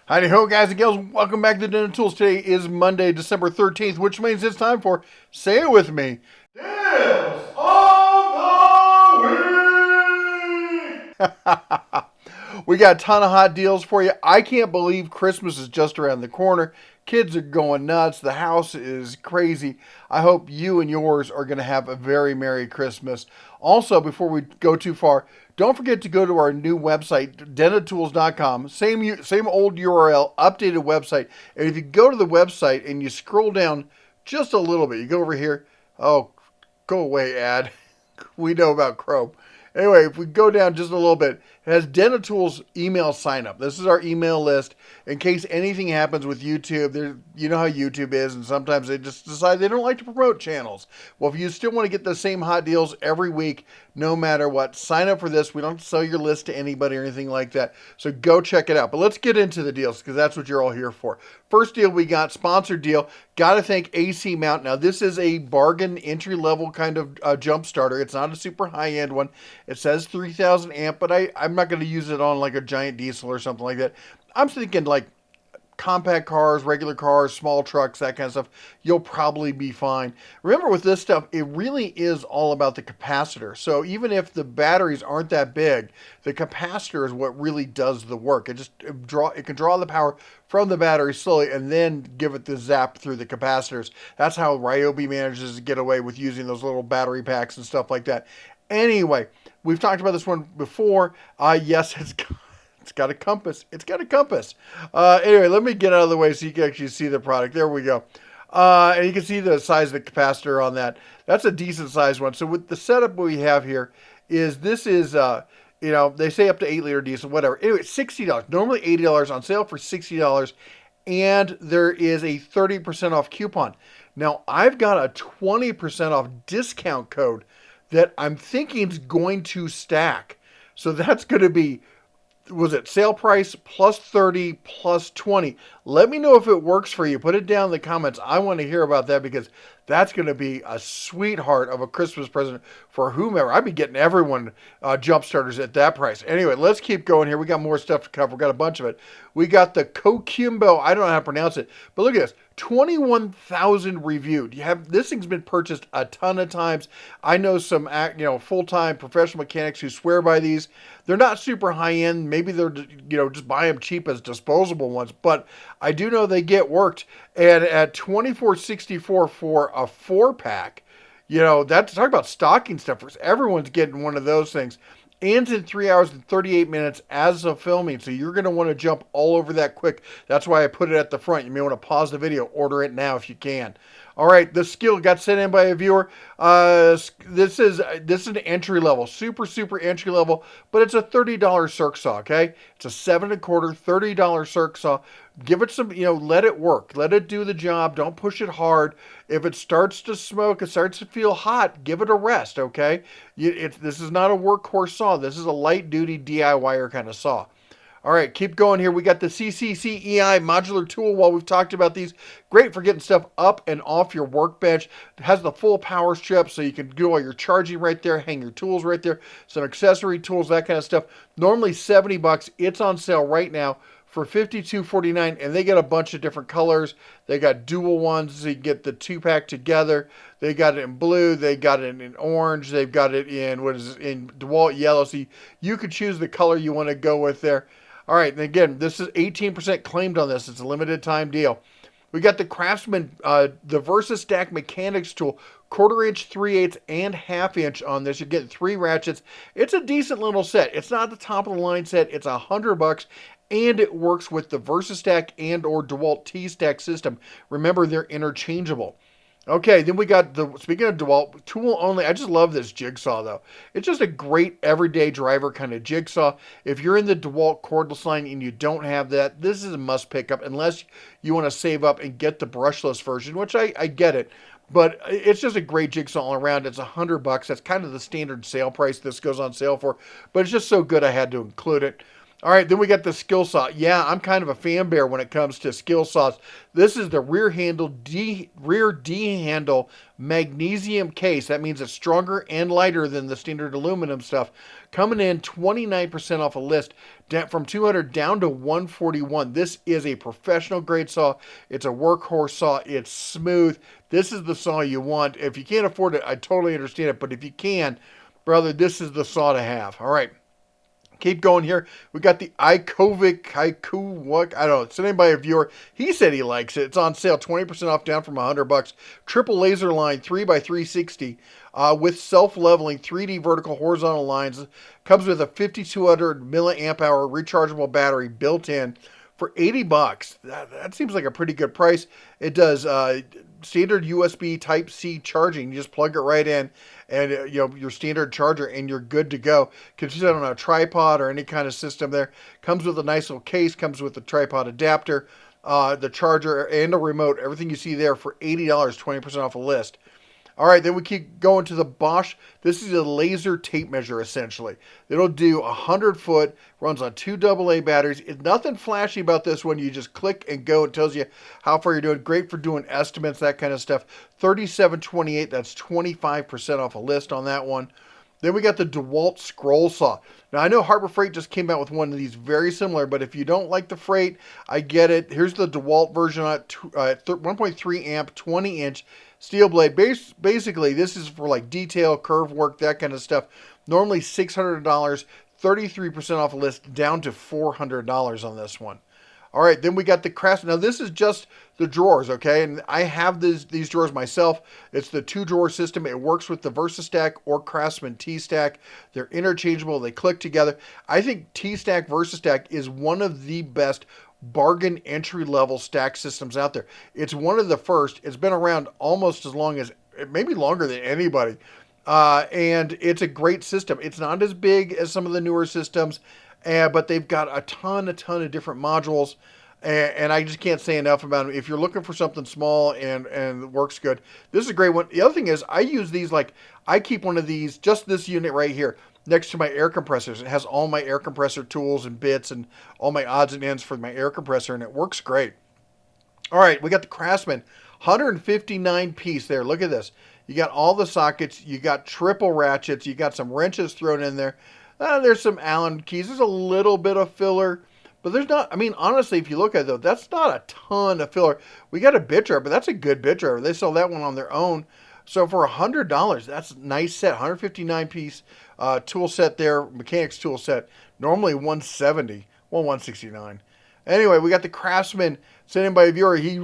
Howdy ho, guys and gals. Welcome back to Dental Tools. Today is Monday, December 13th, which means it's time for, say it with me, Deals of the Week! We got a ton of hot deals for you. I can't believe Christmas is just around the corner. Kids are going nuts. The house is crazy. I hope you and yours are going to have a very Merry Christmas. Also, before we go too far, don't forget to go to our new website, dentatools.com. Same old URL, updated website. And if you go to the website and you scroll down just a little bit, you go over here. Oh, go away, ad. We know about Chrome. Anyway, if we go down just a little bit, it has Dentatools email sign up. This is our email list in case anything happens with YouTube. You know how YouTube is, and sometimes they just decide they don't like to promote channels. Well, if you still want to get the same hot deals every week, no matter what, sign up for this. We don't sell your list to anybody or anything like that. So go check it out. But let's get into the deals because that's what you're all here for. First deal we got, sponsored deal. Got to thank AC Mount. Now, this is a bargain entry level kind of jump starter. It's not a super high end one. It says 3,000 amp, but I'm not going to use it on like a giant diesel or something like that. I'm thinking like compact cars, regular cars, small trucks, that kind of stuff, you'll probably be fine. Remember with this stuff, it really is all about the capacitor. So even if the batteries aren't that big, the capacitor is what really does the work. It can draw the power from the battery slowly and then give it the zap through the capacitors. That's how Ryobi manages to get away with using those little battery packs and stuff like that. Anyway, we've talked about this one before. Yes, it's got a compass. It's got a compass. Anyway, let me get out of the way so you can actually see the product. There we go. And you can see the size of the capacitor on that. That's a decent sized one. So with the setup we have here is this is, they say up to 8-liter diesel, whatever. Anyway, $60. Normally $80 on sale for $60. And there is a 30% off coupon. Now, I've got a 20% off discount code that I'm thinking is going to stack. So that's going to be, was it sale price plus 30 plus 20? Let me know if it works for you. Put it down in the comments. I want to hear about that because that's going to be a sweetheart of a Christmas present for whomever. I'd be getting everyone jump starters at that price. Anyway, let's keep going here. We got more stuff to cover. We got a bunch of it. We got the Coquimbo. I don't know how to pronounce it, but look at this. 21,000 reviewed. This thing's been purchased a ton of times. I know some full-time professional mechanics who swear by these. They're not super high end. Maybe they're just buy them cheap as disposable ones, but I do know they get worked. And at $24.64 for a 4-pack, that's talk about stocking stuffers. Everyone's getting one of those things. Ends in 3 hours and 38 minutes as of filming, so you're going to want to jump all over that quick. That's why I put it at the front. You may want to pause the video, order it now if you can. All right, the skill got sent in by a viewer. This is an entry level, super entry level, but it's a $30 circ saw. Okay, it's a 7 1/4 $30 circ saw. Give it some, let it work, let it do the job. Don't push it hard. If it starts to smoke, it starts to feel hot, give it a rest. Okay, this is not a workhorse saw. This is a light duty DIYer kind of saw. All right, keep going here. We got the CCCEI modular tool. While we've talked about these, great for getting stuff up and off your workbench. It has the full power strip, so you can do all your charging right there, hang your tools right there, some accessory tools, that kind of stuff. Normally $70. It's on sale right now for $52.49, and they got a bunch of different colors. They got dual ones, so you get the 2-pack together. They got it in blue, they got it in orange, they've got it in in DeWalt yellow. So you could choose the color you want to go with there. All right, and again, this is 18% claimed on this. It's a limited time deal. We got the Craftsman, the VersaStack Mechanics tool, 1/4 inch, 3/8, and 1/2 inch on this. You're getting 3 ratchets. It's a decent little set. It's not the top of the line set. It's $100, and it works with the VersaStack and or DeWalt T-Stack system. Remember, they're interchangeable. Okay, then we got speaking of DeWalt, tool only. I just love this jigsaw though. It's just a great everyday driver kind of jigsaw. If you're in the DeWalt cordless line and you don't have that, this is a must pick up unless you want to save up and get the brushless version, which I get it. But it's just a great jigsaw all around. It's $100. That's kind of the standard sale price this goes on sale for. But it's just so good I had to include it. All right, then we got the skill saw. Yeah, I'm kind of a fan bear when it comes to skill saws. This is the rear D handle magnesium case. That means it's stronger and lighter than the standard aluminum stuff. Coming in 29% off a list, from 200 down to 141. This is a professional grade saw. It's a workhorse saw. It's smooth. This is the saw you want. If you can't afford it, I totally understand it. But if you can, brother, this is the saw to have. All right. Keep going here. We got the Haiku, what? I don't know. It's name by a viewer. He said he likes it. It's on sale, 20% off, down from $100. Triple laser line, 3x360, with self-leveling 3D vertical horizontal lines. Comes with a 5200 milliamp hour rechargeable battery built in for $80. That seems like a pretty good price. It does standard USB Type C charging. You just plug it right in, and your standard charger, and you're good to go. Can use it on a tripod or any kind of system. There comes with a nice little case. Comes with the tripod adapter, the charger, and a remote. Everything you see there for $80, 20% off a list. All right, then we keep going to the Bosch. This is a laser tape measure, essentially. It'll do 100 foot, runs on 2 AA batteries. It's nothing flashy about this one. You just click and go. It tells you how far you're doing. Great for doing estimates, that kind of stuff. $37.28, that's 25% off a list on that one. Then we got the DeWalt scroll saw. Now, I know Harbor Freight just came out with one of these very similar, but if you don't like the freight, I get it. Here's the DeWalt version at 1.3 amp, 20-inch steel blade. Basically, this is for like detail, curve work, that kind of stuff. Normally $600, 33% off a list, down to $400 on this one. All right, then we got the Craftsman. Now, this is just the drawers, okay? And I have these drawers myself. It's the 2-drawer system. It works with the VersaStack or Craftsman T-Stack. They're interchangeable. They click together. I think T-Stack VersaStack is one of the best bargain entry-level stack systems out there. It's one of the first. It's been around almost as long as, maybe longer than anybody. And it's a great system. It's not as big as some of the newer systems, but they've got a ton of different modules, and I just can't say enough about them. If you're looking for something small and works good, this is a great one. The other thing is, I use these, like, I keep one of these, just this unit right here, next to my air compressors. It has all my air compressor tools and bits and all my odds and ends for my air compressor, and it works great. All right, we got the Craftsman 159 piece there. Look at this. You got all the sockets. You got triple ratchets. You got some wrenches thrown in there. There's some Allen keys. There's a little bit of filler, but there's not, I mean, honestly, if you look at it, though, that's not a ton of filler. We got a bit driver, but that's a good bit driver. They sell that one on their own. So for $100, that's a nice set, 159 piece tool set there, mechanics tool set. Normally 170, well, 169. Anyway, we got the Craftsman sent in by a viewer. He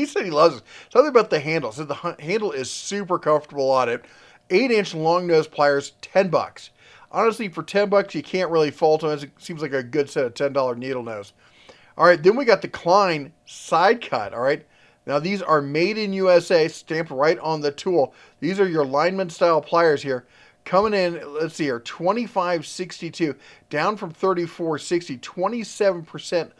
said he loves it. Something about the handle. Said the handle is super comfortable on it. 8-inch long nose pliers, $10. Honestly, for $10, you can't really fault them. It seems like a good set of $10 needle nose. All right, then we got the Klein side cut. All right, now these are made in USA, stamped right on the tool. These are your lineman style pliers here. Coming in, let's see here, $25.62, down from $34.60, 27%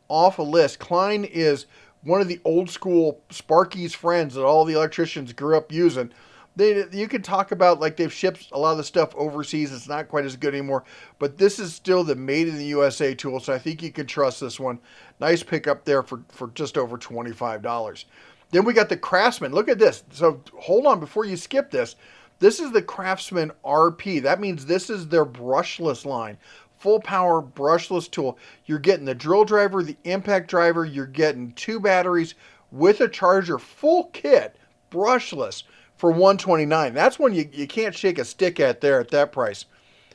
off a list. Klein is one of the old school Sparky's friends that all the electricians grew up using. You can talk about, like, they've shipped a lot of the stuff overseas. It's not quite as good anymore, but this is still the made in the USA tool, so I think you can trust this one. Nice pickup there for just over $25. Then we got the Craftsman. Look at this. So hold on before you skip this. This is the Craftsman RP. That means this is their brushless line. Full power brushless tool. You're getting the drill driver, the impact driver. You're getting 2 batteries with a charger, full kit, brushless, for $129. That's one you can't shake a stick at there at that price.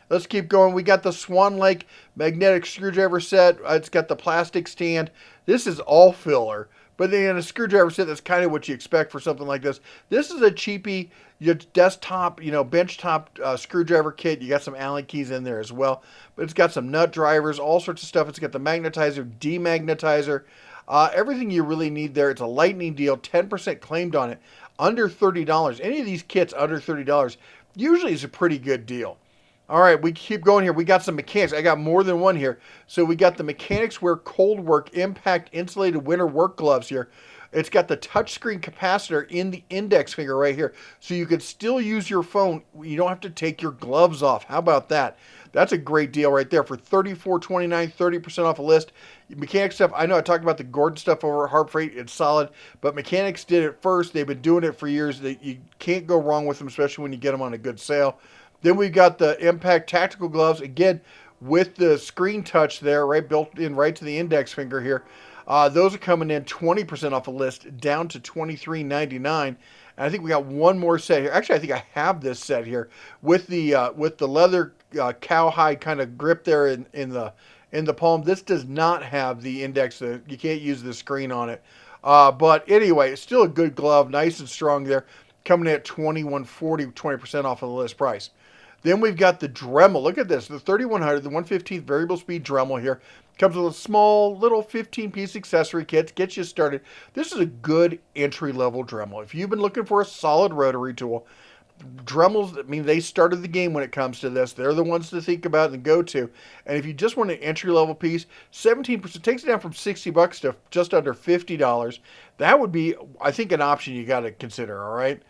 Let's keep going. We got the Swan Lake magnetic screwdriver set. It's got the plastic stand. This is all filler, but then a screwdriver set, that's kind of what you expect for something like this. This is a cheapie, your desktop, benchtop screwdriver kit. You got some Allen keys in there as well, but it's got some nut drivers, all sorts of stuff. It's got the magnetizer, demagnetizer, everything you really need there. It's a lightning deal, 10% claimed on it, under $30. Any of these kits under $30 usually is a pretty good deal. All right, we keep going here. We got some mechanics. I got more than one here. So we got the Mechanics Wear Cold Work Impact Insulated Winter Work Gloves here. It's got the touchscreen capacitor in the index finger right here. So you could still use your phone. You don't have to take your gloves off. How about that? That's a great deal right there for $34.29, 30% off a list. Mechanics stuff, I know I talked about the Gordon stuff over at Harp Freight. It's solid, but Mechanics did it first. They've been doing it for years. You can't go wrong with them, especially when you get them on a good sale. Then we've got the Impact Tactical Gloves, again, with the screen touch there, right, built in right to the index finger here. Those are coming in 20% off a list, down to $23.99. And I think we got one more set here. Actually, I think I have this set here with the leather cowhide kind of grip there in the palm. This does not have the index. You can't use the screen on it. But anyway, it's still a good glove, nice and strong there, coming in at $21.40, 20% off of the list price. Then we've got the Dremel. Look at this, the 3100, the 1/15th variable speed Dremel here. Comes with a small little 15-piece accessory kit. Gets you started. This is a good entry-level Dremel. If you've been looking for a solid rotary tool, Dremels, I mean, they started the game when it comes to this. They're the ones to think about and go to. And if you just want an entry-level piece, 17% takes it down from $60 to just under $50. That would be, I think, an option you got to consider, all right?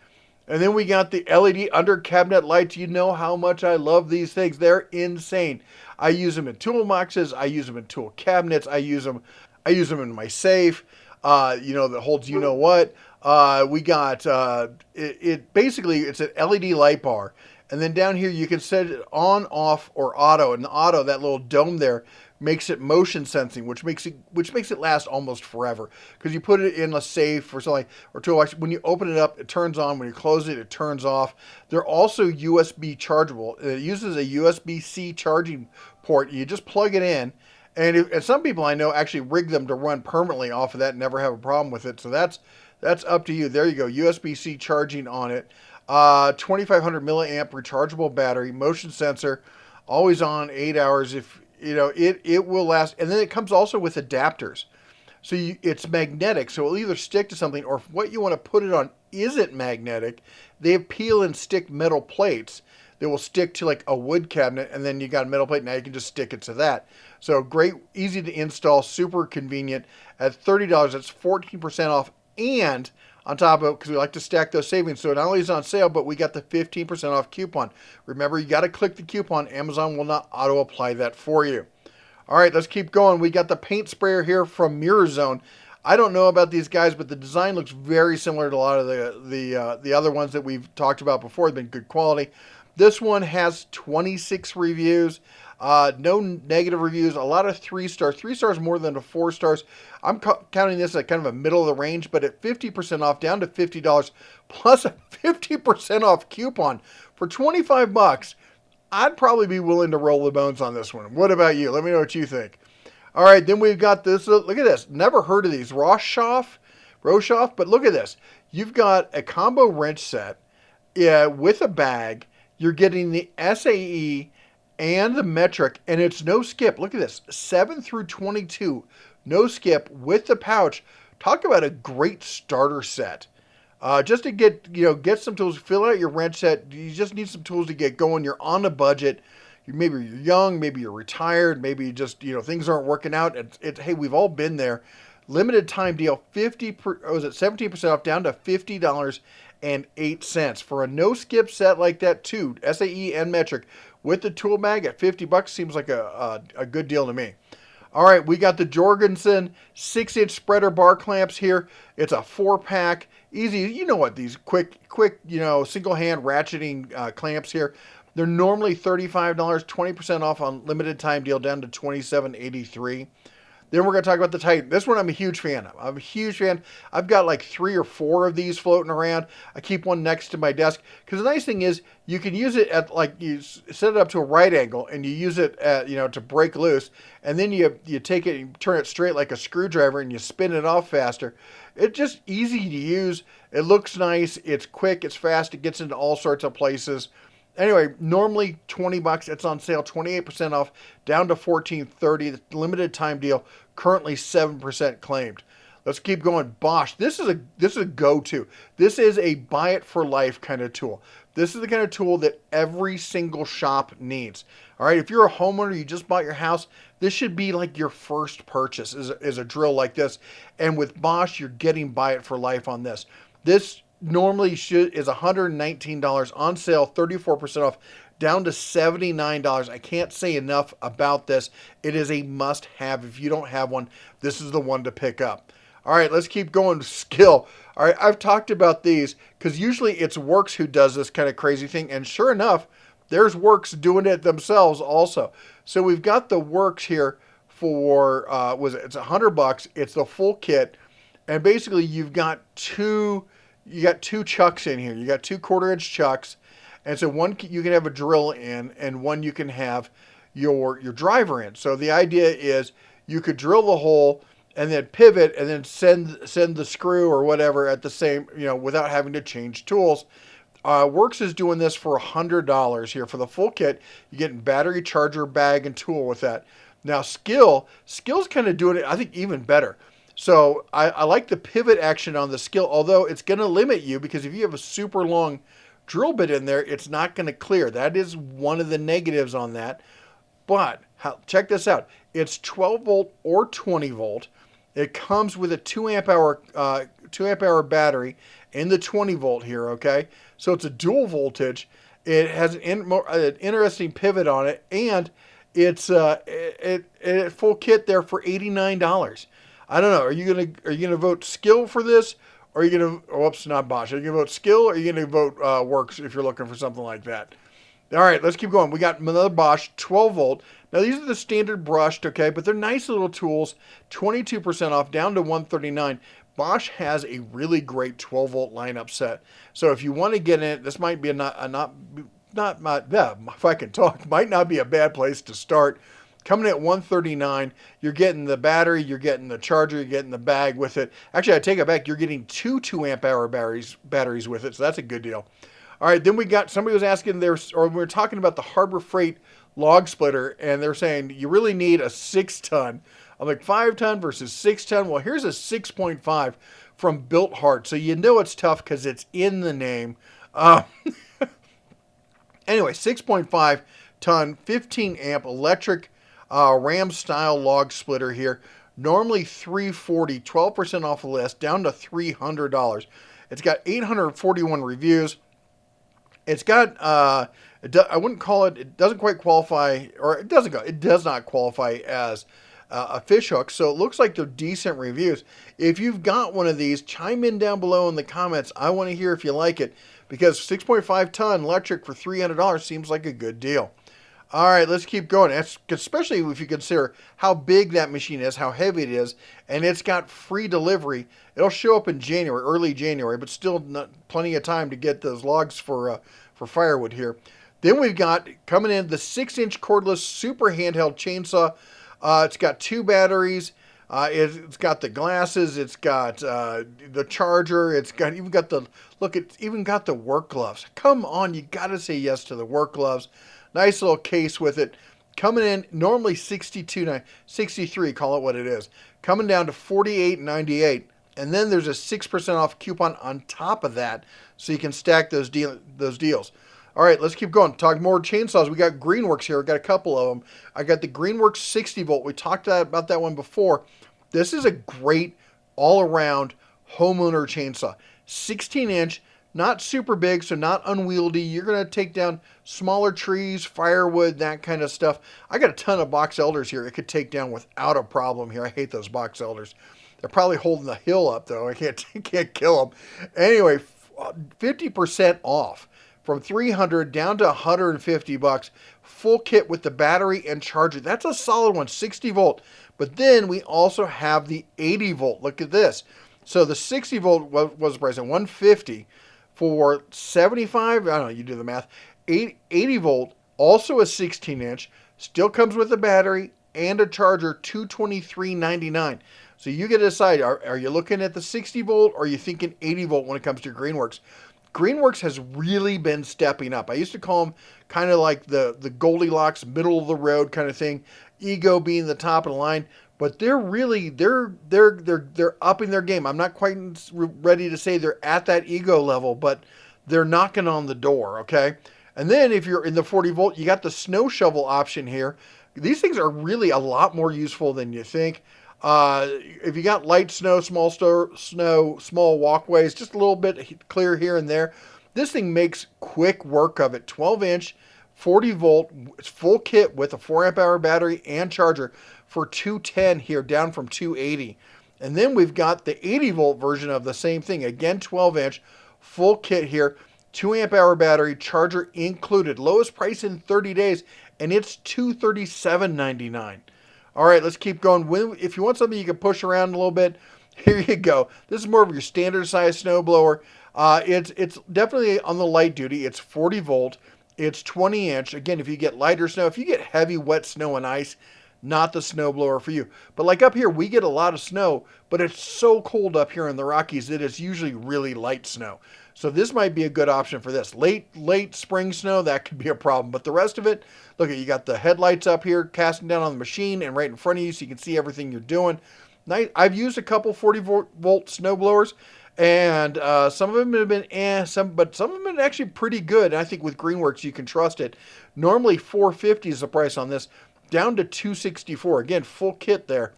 And then we got the LED under cabinet lights. You know how much I love these things. They're insane. I use them in toolboxes. I use them in tool cabinets. I use them in my safe. That holds you know what. We got it basically it's an LED light bar. And then down here you can set it on, off, or auto. And the auto, that little dome there, makes it motion sensing, which makes it last almost forever. Because you put it in a safe or something, or toolbox. When you open it up, it turns on. When you close it, it turns off. They're also USB chargeable. It uses a USB-C charging port. You just plug it in. And some people I know actually rig them to run permanently off of that and never have a problem with it. So that's up to you. There you go. USB-C charging on it. 2,500 milliamp rechargeable battery, motion sensor, always on, 8 hours. If you know it will last. And then it comes also with adapters. So it's magnetic, so it'll either stick to something, or if what you want to put it on isn't magnetic, they have peel and stick metal plates that will stick to like a wood cabinet, and then you got a metal plate. Now you can just stick it to that. So great, easy to install, super convenient. At $30, that's 14% off, and on top of it, because we like to stack those savings. So not only is it on sale, but we got the 15% off coupon. Remember, you got to click the coupon. Amazon will not auto-apply that for you. All right, let's keep going. We got the paint sprayer here from Mirror Zone. I don't know about these guys, but the design looks very similar to a lot of the other ones that we've talked about before. They've been good quality. This one has 26 reviews. No negative reviews, a lot of 3 stars. 3 stars more than 4 stars. I'm counting this at kind of a middle of the range, but at 50% off, down to $50, plus a 50% off coupon for $25. I'd probably be willing to roll the bones on this one. What about you? Let me know what you think. All right, then we've got this. Look at this. Never heard of these. Roschoff, but look at this. You've got a combo wrench set with a bag. You're getting the SAE and the metric, and it's no skip. Look at this, 7 through 22, no skip with the pouch. Talk about a great starter set. Just to get some tools, fill out your wrench set. You just need some tools to get going. You're on a budget. Maybe you're young, maybe you're retired, maybe just things aren't working out. Hey, we've all been there. Limited time deal, 17% off, down to $50.08 for a no skip set like that too. SAE and metric with the tool bag at $50 seems like a good deal to me. All right, we got the Jorgensen 6-inch spreader bar clamps here. It's a 4-pack, easy. You know what, these quick, single hand ratcheting clamps here. They're normally $35, 20% off on limited time deal, down to $27.83. Then we're going to talk about the Titan. This one I'm a huge fan of. I'm a huge fan. I've got like 3 or 4 of these floating around. I keep one next to my desk. Because the nice thing is you can use it at, like, you set it up to a right angle and you use it at, to break loose. And then you take it and turn it straight like a screwdriver and you spin it off faster. It's just easy to use. It looks nice. It's quick. It's fast. It gets into all sorts of places. Anyway, normally $20. It's on sale, 28% off, down to $14.30. The limited time deal, currently 7% claimed. Let's keep going. Bosch. This is a go-to. This is a buy it for life kind of tool. This is the kind of tool that every single shop needs. All right, if you're a homeowner, you just bought your house, this should be like your first purchase is a drill like this. And with Bosch, you're getting buy it for life on this. This normally is $119 on sale, 34% off, down to $79. I can't say enough about this. It is a must have. If you don't have one, this is the one to pick up. All right, let's keep going. Skill. All right, I've talked about these because usually it's Works who does this kind of crazy thing. And sure enough, there's Works doing it themselves also. So we've got the Works here for, it's $100. It's the full kit. And basically you got two chucks in here. You got 2 1/4-inch chucks. And so one you can have a drill in and one you can have your driver in. So the idea is you could drill the hole and then pivot and then send the screw or whatever at the same, without having to change tools. Works is doing this for $100 here for the full kit. You're getting battery, charger, bag, and tool with that. Now Skill's kind of doing it, I think, even better. So I like the pivot action on the Skill, although it's going to limit you because if you have a super long drill bit in there, it's not going to clear. That is one of the negatives on that. But check this out. It's 12 volt or 20 volt. It comes with a 2 amp hour battery in the 20 volt here, okay? So it's a dual voltage. It has an interesting pivot on it, and it's full kit there for $89. I don't know. Are you gonna vote Skill for this, or are you gonna? Whoops, not Bosch. Are you gonna vote Skill, or are you gonna vote Works if you're looking for something like that? All right, let's keep going. We got another Bosch 12 volt. Now these are the standard brushed, okay, but they're nice little tools. 22% off, down to $139. Bosch has a really great 12 volt lineup set. So if you want to get in it, this might be if I can talk, might not be a bad place to start. Coming at $139, you're getting the battery, you're getting the charger, you're getting the bag with it. Actually, I take it back. You're getting 2 amp hour batteries with it, so that's a good deal. All right, then we got somebody was asking we were talking about the Harbor Freight log splitter, and they're saying you really need a 6-ton. I'm like 5-ton versus 6-ton. Well, here's a 6.5 from Built Hard, so you know it's tough because it's in the name. Anyway, 6.5 ton, 15 amp electric Ram style log splitter here. Normally $340, 12% off the list, down to $300. It's got 841 reviews. It's got I wouldn't call it. It doesn't quite qualify, or it does not qualify as a fish hook. So it looks like they're decent reviews. If you've got one of these, chime in down below in the comments. I want to hear if you like it because 6.5 ton electric for $300 seems like a good deal. All right, let's keep going. Especially if you consider how big that machine is, how heavy it is, and it's got free delivery. It'll show up in January, early January, but still plenty of time to get those logs for firewood here. Then we've got coming in the 6-inch cordless super handheld chainsaw. It's got 2 batteries. It's got the glasses. It's got the charger. It's even got the work gloves. Come on, you got to say yes to the work gloves. Nice little case with it. Coming in normally $62.63, call it what it is. Coming down to $48.98. And then there's a 6% off coupon on top of that, so you can stack those deals. All right, let's keep going. Talk more chainsaws. We got Greenworks here. We got a couple of them. I got the Greenworks 60 volt. We talked about that one before. This is a great all-around homeowner chainsaw. 16-inch, not super big, so not unwieldy. You're going to take down smaller trees, firewood, that kind of stuff. I got a ton of box elders here. It could take down without a problem here. I hate those box elders. They're probably holding the hill up, though. I can't kill them. Anyway, 50% off from $300 down to $150. Full kit with the battery and charger. That's a solid one, 60 volt. But then we also have the 80 volt. Look at this. So the 60 volt was the price at $150 for 75. I don't know. You do the math. 80 volt, also a 16-inch. Still comes with a battery and a charger. $223.99. So you get to decide, are you looking at the 60 volt or are you thinking 80 volt when it comes to Greenworks? Greenworks has really been stepping up. I used to call them kind of like the Goldilocks, middle of the road kind of thing. Ego being the top of the line. but they're upping their game. I'm not quite ready to say they're at that ego level, but they're knocking on the door. Okay, and then if you're in the 40 volt, you got the snow shovel option here. These things are really a lot more useful than you think. If you got light snow, snow, small walkways, just a little bit clear here and there, this thing makes quick work of it. 12-inch, 40 volt, it's full kit with a 4 amp hour battery and charger for 210 here, down from 280. And then we've got the 80 volt version of the same thing, again 12-inch, full kit here, 2 amp hour battery, charger included. Lowest price in 30 days, and it's $237.99. All right, let's keep going. If you want something you can push around a little bit, here you go. This is more of your standard size snowblower. It's definitely on the light duty. It's 40 volt. It's 20 inch. Again, if you get lighter snow, if you get heavy wet snow and ice, not the snowblower for you. But like up here, we get a lot of snow, but it's so cold up here in the Rockies that it's usually really light snow. So this might be a good option for this. Late spring snow, that could be a problem. But the rest of it, look, you got the headlights up here casting down on the machine and right in front of you so you can see everything you're doing. I've used a couple 40 volt snow blowers, and some of them have been but some of them have been actually pretty good. And I think with Greenworks you can trust it. Normally $450 is the price on this, down to $264. Again, full kit there.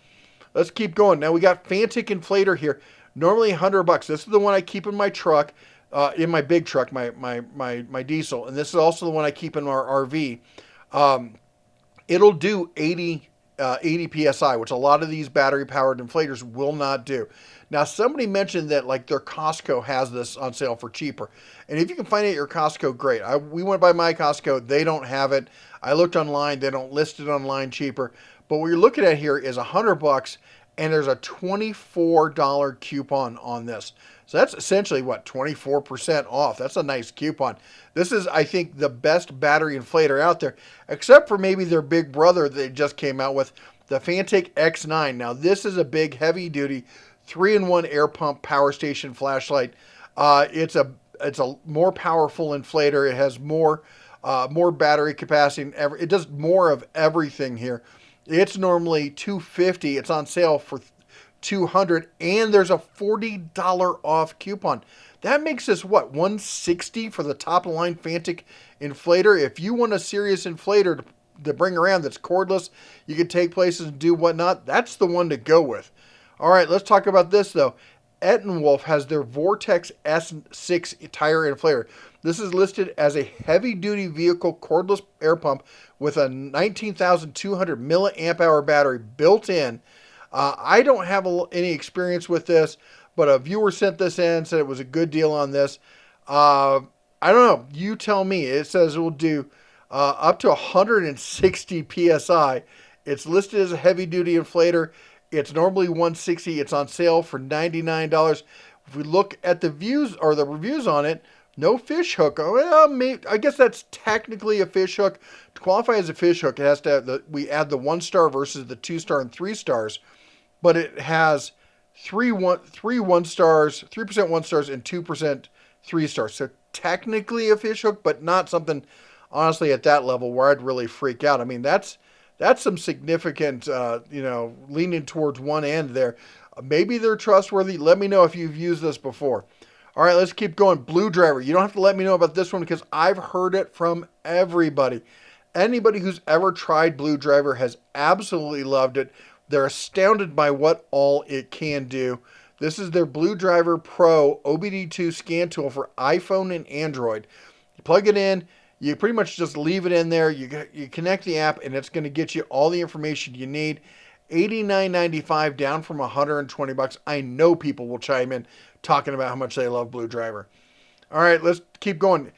Let's keep going. Now we got Fantic inflator here. Normally $100. This is the one I keep in my truck, in my big truck, my diesel, and this is also the one I keep in our RV. It'll do 80 psi, which a lot of these battery powered inflators will not do. Now, somebody mentioned that like their Costco has this on sale for cheaper, and if you can find it at your Costco, great. We went by my Costco; they don't have it. I looked online; they don't list it online cheaper. But what you're looking at here is $100, and there's a $24 coupon on this. So that's essentially what, 24% off. That's a nice coupon. This is, I think, the best battery inflator out there, except for maybe their big brother they just came out with, the Fantic X9. Now this is a big, heavy duty 3-in-1 air pump power station flashlight. It's a more powerful inflator. It has more battery capacity than ever. It does more of everything here. It's normally $250. It's on sale for $200, and there's a $40 off coupon. That makes this what, $160 for the top of the line Fantic inflator. If you want a serious inflator to bring around that's cordless, you can take places and do whatnot, that's the one to go with. All right, let's talk about this though. Ettenwolf has their Vortex S6 tire inflator. This is listed as a heavy-duty vehicle cordless air pump with a 19,200 milliamp hour battery built in. I don't have any experience with this, but a viewer sent this in, said it was a good deal on this. I don't know. You tell me. It says it will do up to 160 psi. It's listed as a heavy-duty inflator. It's normally $160. It's on sale for $99. If we look at the views or the reviews on it, no fish hook. Well, I guess that's technically a fish hook. To qualify as a fish hook, it has to have we add the 1-star versus the 2-star and 3 stars. But it has 3 1-stars, 3% 1-stars, and 2% 3-stars. So technically a fish hook, but not something, honestly, at that level where I'd really freak out. I mean, that's some significant, leaning towards one end there. Maybe they're trustworthy. Let me know if you've used this before. All right, let's keep going. Blue Driver. You don't have to let me know about this one because I've heard it from everybody. Anybody who's ever tried Blue Driver has absolutely loved it. They're astounded by what all it can do. This is their Blue Driver Pro OBD2 scan tool for iPhone and Android. You plug it in, you pretty much just leave it in there, you connect the app, and it's going to get you all the information you need. $89.95 down from $120. I know people will chime in talking about how much they love Blue Driver. All right, let's keep going.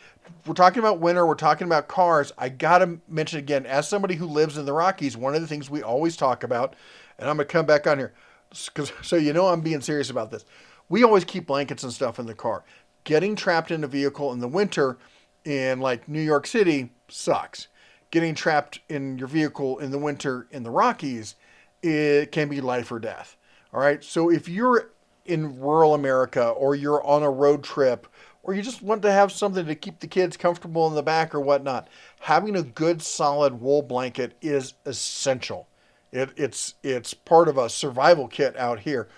We're talking about winter. We're talking about cars. I got to mention again, as somebody who lives in the Rockies, one of the things we always talk about, and I'm going to come back on here, so you know I'm being serious about this. We always keep blankets and stuff in the car. Getting trapped in a vehicle in the winter in like New York City sucks. Getting trapped in your vehicle in the winter in the Rockies, it can be life or death. All right, so if you're in rural America or you're on a road trip or you just want to have something to keep the kids comfortable in the back or whatnot, having a good solid wool blanket is essential. It's part of a survival kit out here.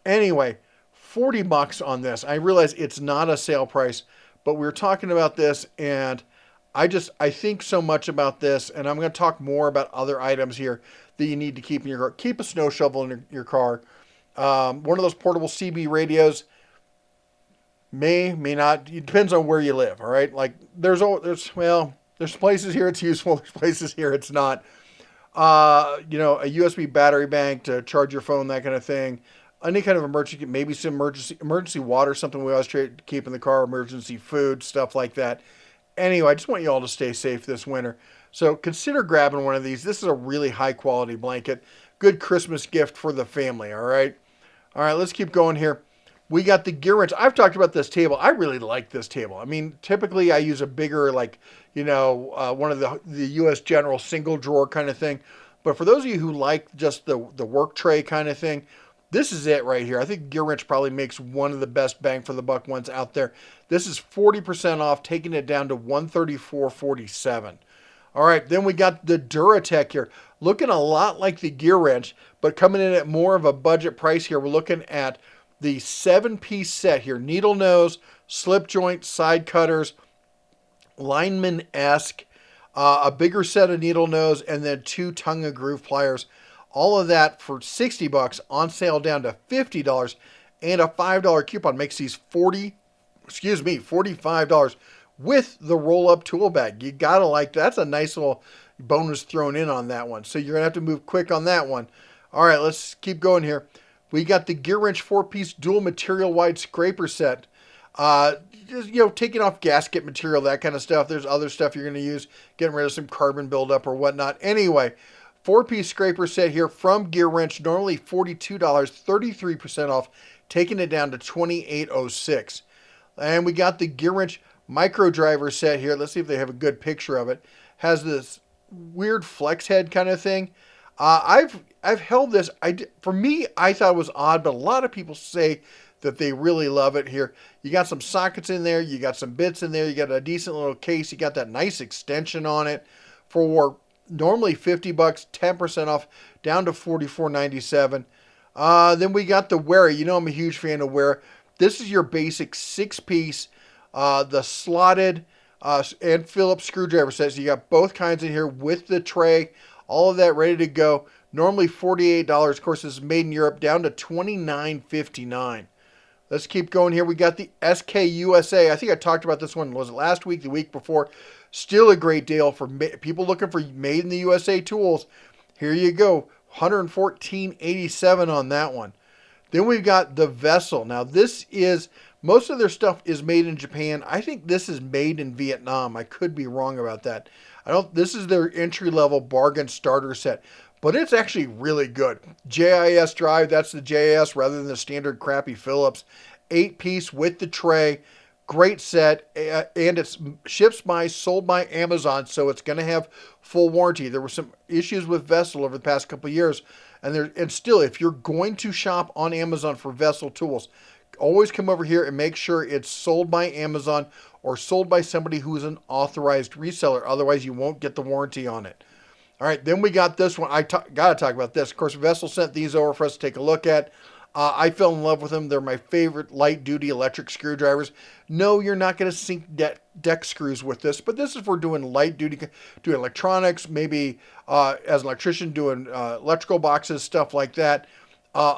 Anyway, 40 bucks on this. I realize it's not a sale price, but we were talking about this, and I think so much about this, and I'm going to talk more about other items here that you need to keep in your car. Keep a snow shovel in your car. One of those portable CB radios may not. It depends on where you live. All right, like there's places here it's useful. There's places here it's not. A USB battery bank to charge your phone, that kind of thing. Any kind of emergency, maybe some emergency water, something we always try to keep in the car, emergency food, stuff like that. Anyway, I just want you all to stay safe this winter. So consider grabbing one of these. This is a really high quality blanket. Good Christmas gift for the family, all right? All right, let's keep going here. We got the gear wrench. I've talked about this table. I really like this table. I mean, typically I use a bigger, one of the U.S. General single drawer kind of thing. But for those of you who like just the work tray kind of thing, this is it right here. I think gear wrench probably makes one of the best bang for the buck ones out there. This is 40% off, taking it down to $134.47. All right, then we got the Duratech here. Looking a lot like the gear wrench, but coming in at more of a budget price here. We're looking at the 7-piece set here. Needle nose, slip joint, side cutters, lineman-esque, a bigger set of needle nose, and then 2 tongue and groove pliers. All of that for 60 bucks, on sale down to $50, and a $5 coupon makes these $45 with the roll-up tool bag. You gotta like that. That's a nice little bonus thrown in on that one. So you're gonna have to move quick on that one. All right, let's keep going here. We got the gear wrench 4-piece dual material wide scraper set. Taking off gasket material, that kind of stuff. There's other stuff you're going to use, getting rid of some carbon buildup or whatnot. Anyway, 4-piece scraper set here from Gear Wrench, normally $42, 33% off, taking it down to $28.06. And we got the Gear Wrench micro driver set here. Let's see if they have a good picture of it. Has this weird flex head kind of thing. I've held this. For me, I thought it was odd, but a lot of people say that they really love it here. You got some sockets in there. You got some bits in there. You got a decent little case. You got that nice extension on it for normally 50 bucks, 10% off, down to $44.97. Then we got the Wary. You know I'm a huge fan of Wary. This is your basic 6-piece, the slotted and Phillips screwdriver set. So you got both kinds in here with the tray. All of that ready to go. Normally $48. Of course, this is made in Europe, down to $29.59. Let's keep going here. We got the SKUSA. I think I talked about this one. Was it last week, the week before? Still a great deal for people looking for made in the USA tools. Here you go. $114.87 on that one. Then we've got the Vessel. Now this is, most of their stuff is made in Japan. I think this is made in Vietnam. I could be wrong about that. This is their entry-level bargain starter set, but it's actually really good. JIS drive, that's the JIS rather than the standard crappy Phillips. 8-piece with the tray. Great set, and it's sold by Amazon, so it's going to have full warranty. There were some issues with Vessel over the past couple of years, and still, if you're going to shop on Amazon for Vessel tools, always come over here and make sure it's sold by Amazon or sold by somebody who is an authorized reseller. Otherwise, you won't get the warranty on it. All right, then we got this one. Got to talk about this. Of course, Vessel sent these over for us to take a look at. I fell in love with them. They're my favorite light-duty electric screwdrivers. No, you're not going to sink deck screws with this, but this is for doing light-duty, doing electronics, maybe as an electrician doing electrical boxes, stuff like that.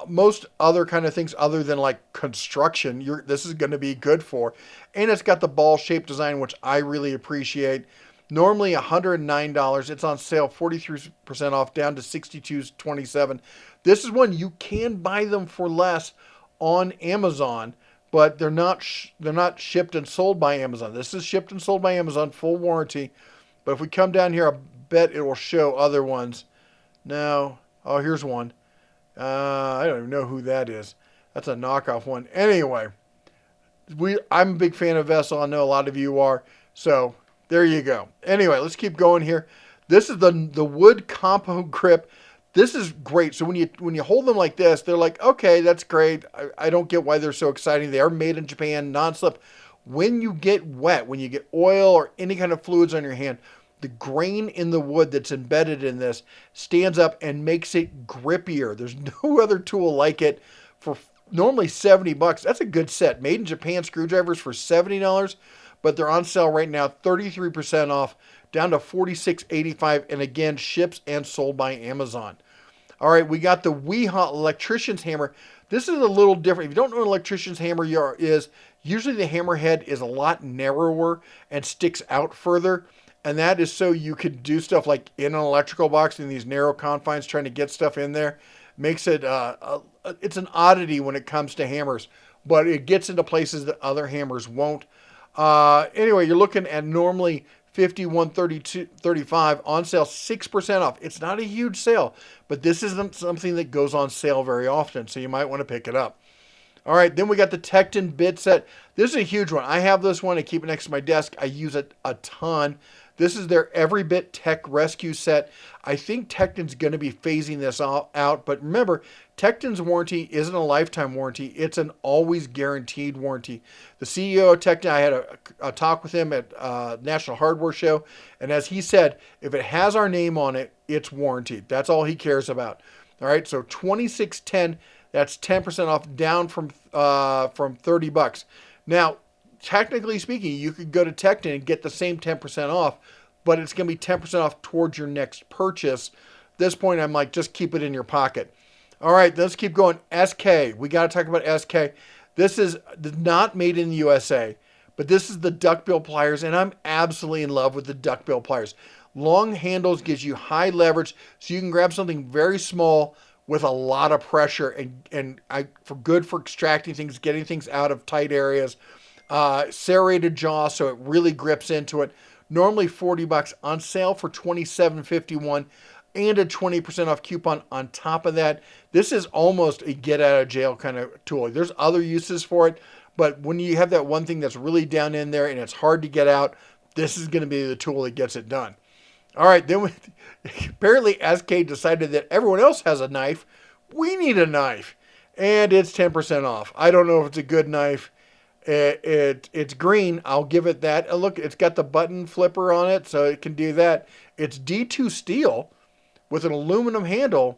Most other kind of things other than like construction, this is going to be good for. And it's got the ball-shaped design, which I really appreciate. Normally $109. It's on sale 43% off, down to $62.27. This is one you can buy them for less on Amazon, but they're not shipped and sold by Amazon. This is shipped and sold by Amazon, full warranty. But if we come down here, I bet it will show other ones. No. Oh, here's one. I don't even know who that is. That's a knockoff one. Anyway, I'm a big fan of Vessel. I know a lot of you are. So there you go. Anyway, let's keep going here. This is the wood compo grip. This is great. So when you hold them like this, they're like, okay, that's great. I don't get why they're so exciting. They are made in Japan, non-slip. When you get wet, when you get oil or any kind of fluids on your hand, the grain in the wood that's embedded in this stands up and makes it grippier. There's no other tool like it for normally $70. That's a good set. Made in Japan screwdrivers for $70, but they're on sale right now, 33% off, down to $46.85, and again, ships and sold by Amazon. All right, we got the Weehaw electrician's hammer. This is a little different. If you don't know what an electrician's hammer is, usually the hammer head is a lot narrower and sticks out further. And that is so you could do stuff like in an electrical box in these narrow confines, trying to get stuff in there. Makes it, it's an oddity when it comes to hammers, but it gets into places that other hammers won't. Anyway, you're looking at normally 51.35 on sale, 6% off. It's not a huge sale, but this isn't something that goes on sale very often, so you might want to pick it up. All right, then we got the Tekton bit set. This is a huge one. I have this one. I keep it next to my desk. I use it a ton. This is their Every Bit Tech Rescue set. I think Tekton's going to be phasing this out, but remember, Tekton's warranty isn't a lifetime warranty. It's an always guaranteed warranty. The CEO of Tekton, I had a talk with him at National Hardware Show, and as he said, if it has our name on it, it's warranted. That's all he cares about. All right, so $26.10. That's 10% off, down from $30. Now, technically speaking, you could go to Tekton and get the same 10% off, but it's going to be 10% off towards your next purchase. At this point, I'm like, just keep it in your pocket. All right, let's keep going. SK. We got to talk about SK. This is not made in the USA, but this is the duckbill pliers, and I'm absolutely in love with the duckbill pliers. Long handles gives you high leverage, so you can grab something very small with a lot of pressure and for extracting things, getting things out of tight areas. Serrated jaw, so it really grips into it. Normally $40, on sale for $27.51, and a 20% off coupon on top of that. This is almost a get out of jail kind of tool. There's other uses for it, but when you have that one thing that's really down in there and it's hard to get out, this is going to be the tool that gets it done. All right, then apparently SK decided that everyone else has a knife. We need a knife, and it's 10% off. I don't know if it's a good knife. It's green. I'll give it that. Look, it's got the button flipper on it, so it can do that. It's D2 steel with an aluminum handle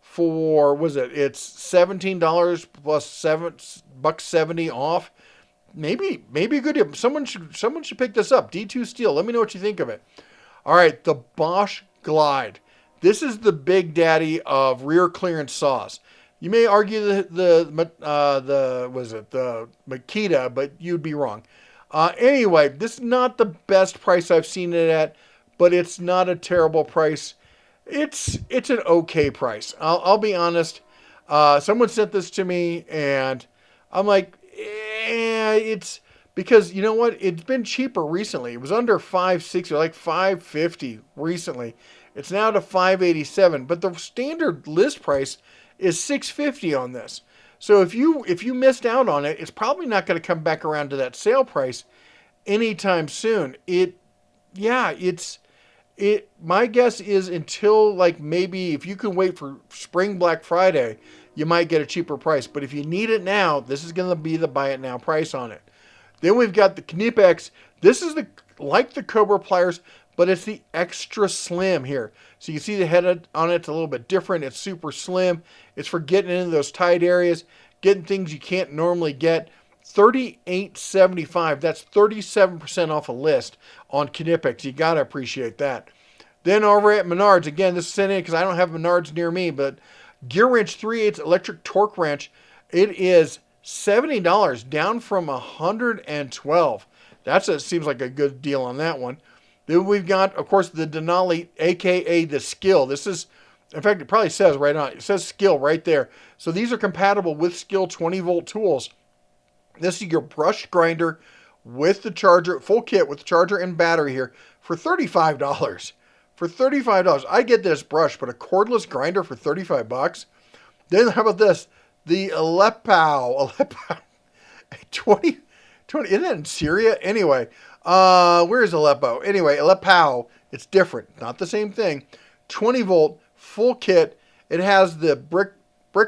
for, it's $17 plus $7.70 off. Maybe a good deal. Someone should pick this up. D2 steel. Let me know what you think of it. All right, the Bosch Glide. This is the big daddy of rear clearance saws. You may argue the Makita, but you'd be wrong. Anyway, this is not the best price I've seen it at, but it's not a terrible price. It's an okay price. I'll be honest. Someone sent this to me, and I'm like, it's because you know what? It's been cheaper recently. It was under $560, like $550 recently. It's now to $587, but the standard list price is $650 on this. So if you missed out on it, it's probably not going to come back around to that sale price anytime soon. My guess is until like maybe if you can wait for spring Black Friday, you might get a cheaper price. But if you need it now, this is going to be the buy it now price on it. Then we've got the Knipex. This is like the Cobra pliers, but it's the extra slim here. So you see the head on it's a little bit different. It's super slim. It's for getting into those tight areas, getting things you can't normally get. $38.75. That's 37% off a list on Knipex. You got to appreciate that. Then over at Menards, again, this is sent in because I don't have Menards near me, but Gear Wrench 3/8 electric torque wrench. It is $70, down from $112. Seems like a good deal on that one. Then we've got, of course, the Denali, aka the Skill. This is, in fact, it probably says right on it. It says Skill right there. So these are compatible with Skill 20-volt tools. This is your brush grinder with the charger, full kit with the charger and battery here for $35. For $35, I get this brush, but a cordless grinder for $35. Then how about this? The Aleppo 20, isn't that in Syria? Anyway, where is Aleppo? Anyway, Aleppo, it's different, not the same thing. 20-volt, full kit. It has the brick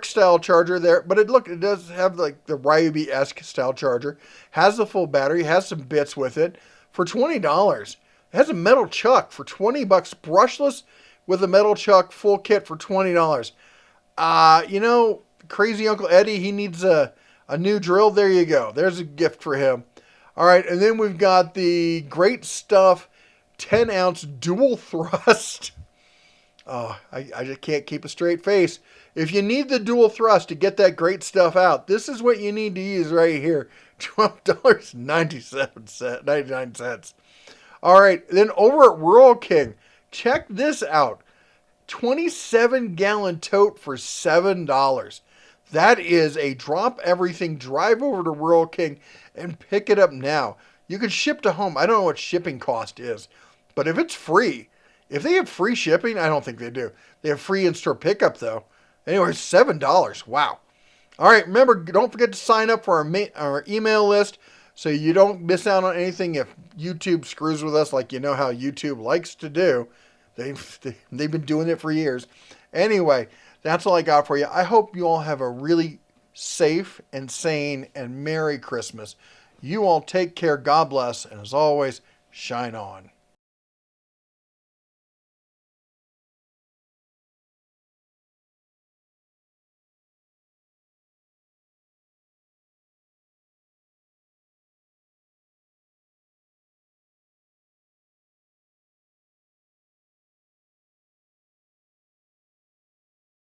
style charger there, but it does have like the Ryobi-esque style charger. Has the full battery, has some bits with it for $20. It has a metal chuck for 20 bucks, brushless with a metal chuck, full kit for $20. You know, crazy Uncle Eddie, he needs a new drill. There you go. There's a gift for him. All right, and then we've got the Great Stuff 10-ounce dual thrust. Oh, I just can't keep a straight face. If you need the dual thrust to get that great stuff out, this is what you need to use right here. $12.99. All right, then over at Rural King, check this out. 27-gallon tote for $7. That is a drop everything, drive over to Rural King and pick it up now. You can ship to home. I don't know what shipping cost is, but if it's free, if they have free shipping, I don't think they do. They have free in-store pickup though. Anyway, $7. Wow. All right, remember, don't forget to sign up for our email list so you don't miss out on anything if YouTube screws with us like you know how YouTube likes to do. They've been doing it for years. Anyway, that's all I got for you. I hope you all have a really safe and sane and Merry Christmas. You all take care. God bless. And as always, shine on.